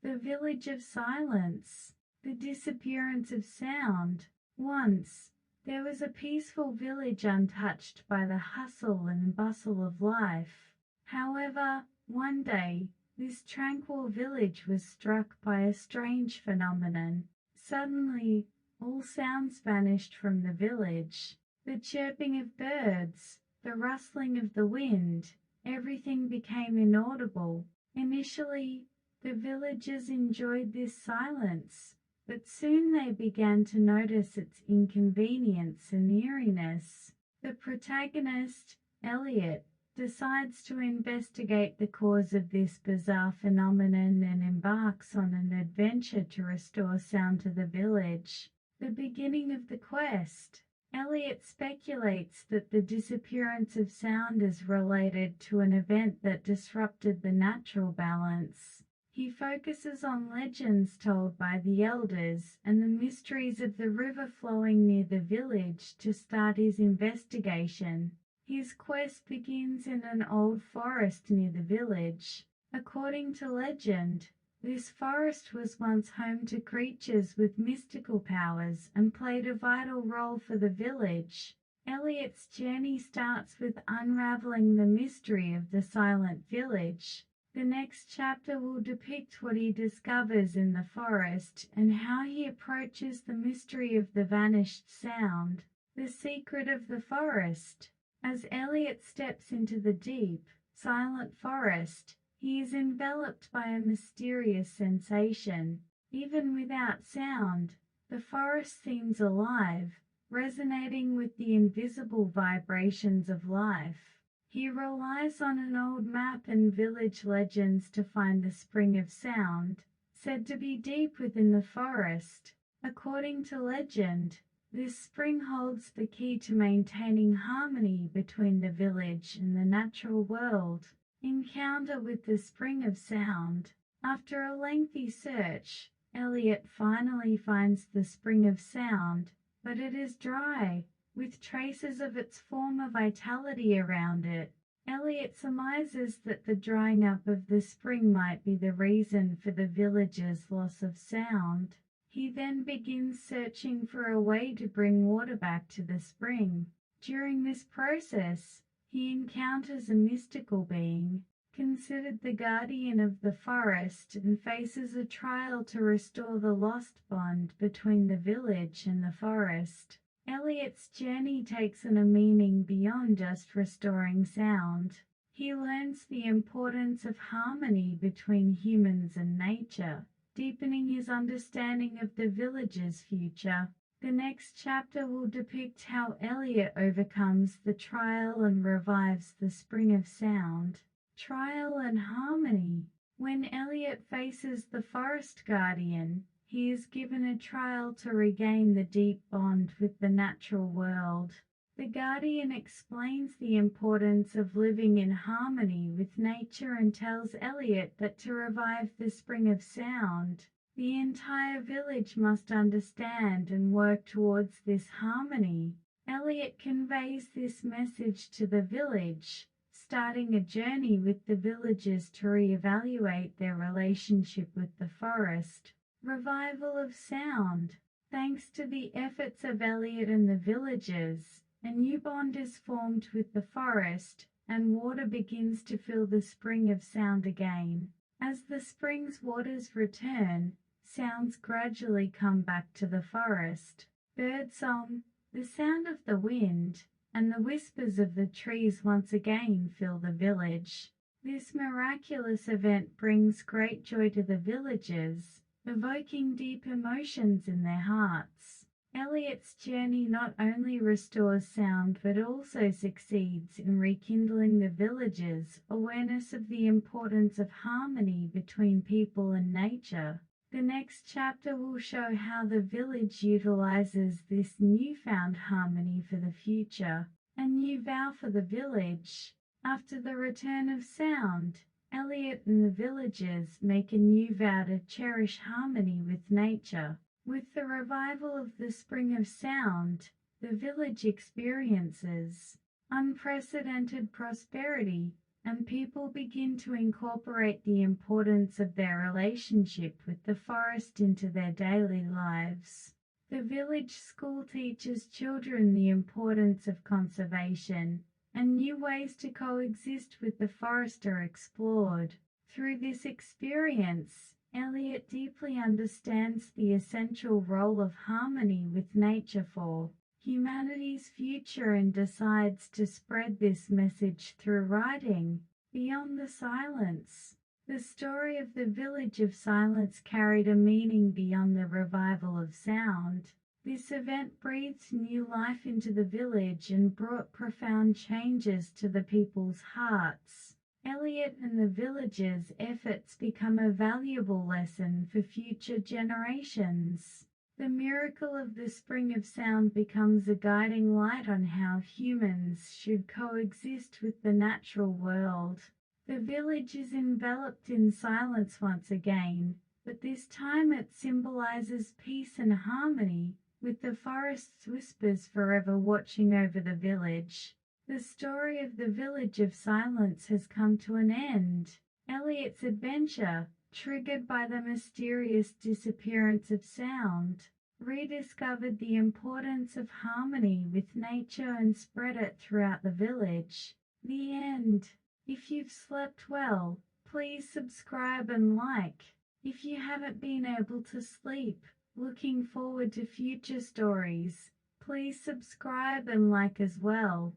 The village of silence. The disappearance of sound. Once, there was a peaceful village untouched by the hustle and bustle of life. However, one day, this tranquil village was struck by a strange phenomenon. Suddenly, all sounds vanished from the village. The chirping of birds, the rustling of the wind, everything became inaudible. Initially, the villagers enjoyed this silence, but soon they began to notice its inconvenience and eeriness. The protagonist, Elliot, decides to investigate the cause of this bizarre phenomenon and embarks on an adventure to restore sound to the village. The beginning of the quest. Elliot speculates that the disappearance of sound is related to an event that disrupted the natural balance. He focuses on legends told by the elders and the mysteries of the river flowing near the village to start his investigation. His quest begins in an old forest near the village. According to legend, this forest was once home to creatures with mystical powers and played a vital role for the village. Elliot's journey starts with unraveling the mystery of the silent village. The next chapter will depict what he discovers in the forest and how he approaches the mystery of the vanished sound. The secret of the forest. As Elliot steps into the deep, silent forest, he is enveloped by a mysterious sensation. Even without sound, the forest seems alive, resonating with the invisible vibrations of life. He relies on an old map and village legends to find the spring of sound, said to be deep within the forest. According to legend, this spring holds the key to maintaining harmony between the village and the natural world. Encounter with the spring of sound. After a lengthy search, Elliot finally finds the spring of sound, but it is dry, with traces of its former vitality around it. Elliot surmises that the drying up of the spring might be the reason for the village's loss of sound. He then begins searching for a way to bring water back to the spring. During this process, he encounters a mystical being, considered the guardian of the forest, and faces a trial to restore the lost bond between the village and the forest. Elliot's journey takes on a meaning beyond just restoring sound. He learns the importance of harmony between humans and nature, deepening his understanding of the village's future. The next chapter will depict how Elliot overcomes the trial and revives the spring of sound. Trial and harmony. When Elliot faces the forest guardian, he is given a trial to regain the deep bond with the natural world. The guardian explains the importance of living in harmony with nature and tells Elliot that to revive the spring of sound, the entire village must understand and work towards this harmony. Elliot conveys this message to the village, starting a journey with the villagers to reevaluate their relationship with the forest. Revival of sound. Thanks to the efforts of Elliot and the villagers, a new bond is formed with the forest, and water begins to fill the spring of sound again. As the spring's waters return, sounds gradually come back to the forest. Birdsong, the sound of the wind, and the whispers of the trees once again fill the village. This miraculous event brings great joy to the villagers, evoking deep emotions in their hearts. Elliot's journey not only restores sound but also succeeds in rekindling the villagers' awareness of the importance of harmony between people and nature. The next chapter will show how the village utilizes this newfound harmony for the future. A new vow for the village. After the return of sound, Elliot and the villagers make a new vow to cherish harmony with nature. With the revival of the spring of sound, the village experiences unprecedented prosperity. and people begin to incorporate the importance of their relationship with the forest into their daily lives. The village school teaches children the importance of conservation, and new ways to coexist with the forest are explored. Through this experience, Eliot deeply understands the essential role of harmony with nature for humanity's future and decides to spread this message through writing. Beyond the silence. The story of the Village of Silence carried a meaning beyond the revival of sound. This event breathed new life into the village and brought profound changes to the people's hearts. Eliot and the villagers' efforts become a valuable lesson for future generations. The miracle of the Spring of Sound becomes a guiding light on how humans should coexist with the natural world. The village is enveloped in silence once again, but this time it symbolizes peace and harmony, with the forest's whispers forever watching over the village. The story of the Village of Silence has come to an end. Eliot's adventure, triggered by the mysterious disappearance of sound, rediscovered the importance of harmony with nature and spread it throughout the village. The end. If you've slept well, please subscribe and like. If you haven't been able to sleep, looking forward to future stories, please subscribe and like as well.